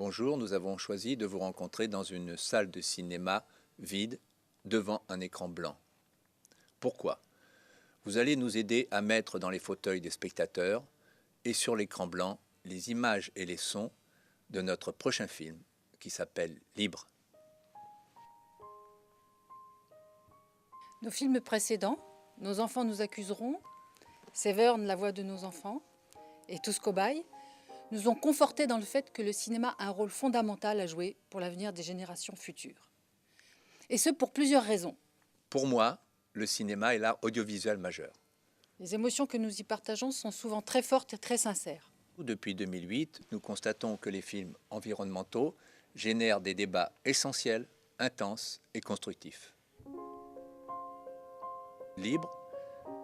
Bonjour, nous avons choisi de vous rencontrer dans une salle de cinéma vide devant un écran blanc. Pourquoi? Vous allez nous aider à mettre dans les fauteuils des spectateurs et sur l'écran blanc les images et les sons de notre prochain film qui s'appelle Libre. Nos films précédents, Nos enfants nous accuseront, Severn, la voix de nos enfants et Tous cobayes, nous ont confortés dans le fait que le cinéma a un rôle fondamental à jouer pour l'avenir des générations futures. Et ce, pour plusieurs raisons. Pour moi, le cinéma est l'art audiovisuel majeur. Les émotions que nous y partageons sont souvent très fortes et très sincères. Depuis 2008, nous constatons que les films environnementaux génèrent des débats essentiels, intenses et constructifs. Libre,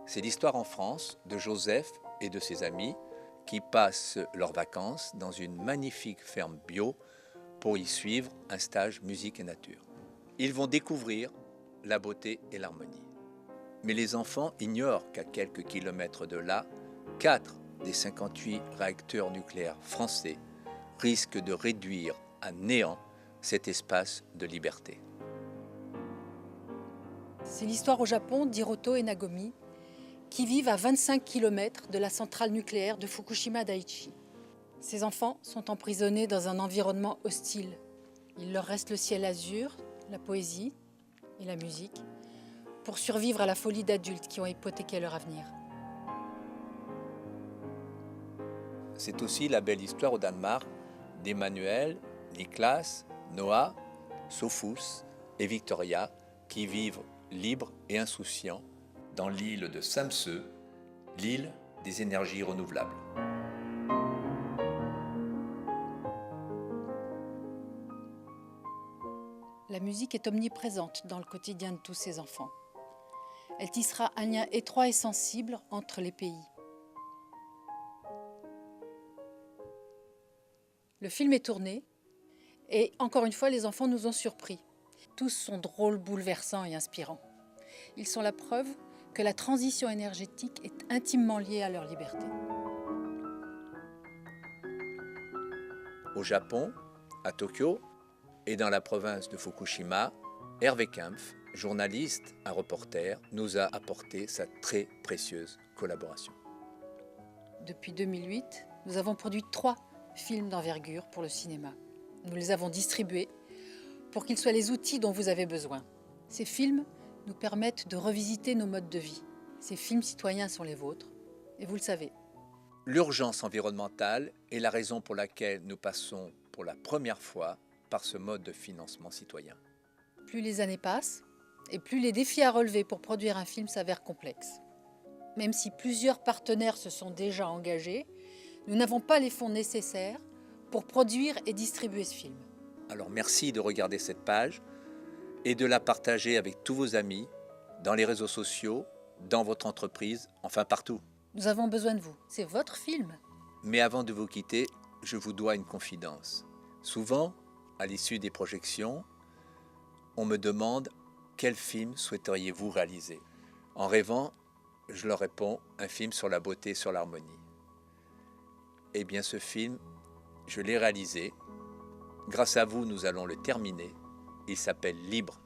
c'est l'histoire en France de Joseph et de ses amis qui passent leurs vacances dans une magnifique ferme bio pour y suivre un stage musique et nature. Ils vont découvrir la beauté et l'harmonie. Mais les enfants ignorent qu'à quelques kilomètres de là, 4 des 58 réacteurs nucléaires français risquent de réduire à néant cet espace de liberté. C'est l'histoire au Japon d'Hiroto et Nagomi, qui vivent à 25 km de la centrale nucléaire de Fukushima Daiichi. Ces enfants sont emprisonnés dans un environnement hostile. Il leur reste le ciel azur, la poésie et la musique pour survivre à la folie d'adultes qui ont hypothéqué leur avenir. C'est aussi la belle histoire au Danemark d'Emmanuel, Niklas, Noah, Sophus et Victoria qui vivent libres et insouciants dans l'île de Samsø, l'île des énergies renouvelables. La musique est omniprésente dans le quotidien de tous ces enfants. Elle tissera un lien étroit et sensible entre les pays. Le film est tourné et, encore une fois, les enfants nous ont surpris. Tous sont drôles, bouleversants et inspirants. Ils sont la preuve que la transition énergétique est intimement liée à leur liberté. Au Japon, à Tokyo et dans la province de Fukushima, Hervé Kempf, journaliste à reporter, nous a apporté sa très précieuse collaboration. Depuis 2008, nous avons produit 3 films d'envergure pour le cinéma. Nous les avons distribués pour qu'ils soient les outils dont vous avez besoin. Ces films nous permettent de revisiter nos modes de vie. Ces films citoyens sont les vôtres, et vous le savez. L'urgence environnementale est la raison pour laquelle nous passons pour la première fois par ce mode de financement citoyen. Plus les années passent, et plus les défis à relever pour produire un film s'avèrent complexes. Même si plusieurs partenaires se sont déjà engagés, nous n'avons pas les fonds nécessaires pour produire et distribuer ce film. Alors merci de regarder cette page et de la partager avec tous vos amis, dans les réseaux sociaux, dans votre entreprise, enfin partout. Nous avons besoin de vous. C'est votre film. Mais avant de vous quitter, je vous dois une confidence. Souvent, à l'issue des projections, on me demande quel film souhaiteriez-vous réaliser. En rêvant, je leur réponds un film sur la beauté, sur l'harmonie. Eh bien ce film, je l'ai réalisé. Grâce à vous, nous allons le terminer. Il s'appelle Libre.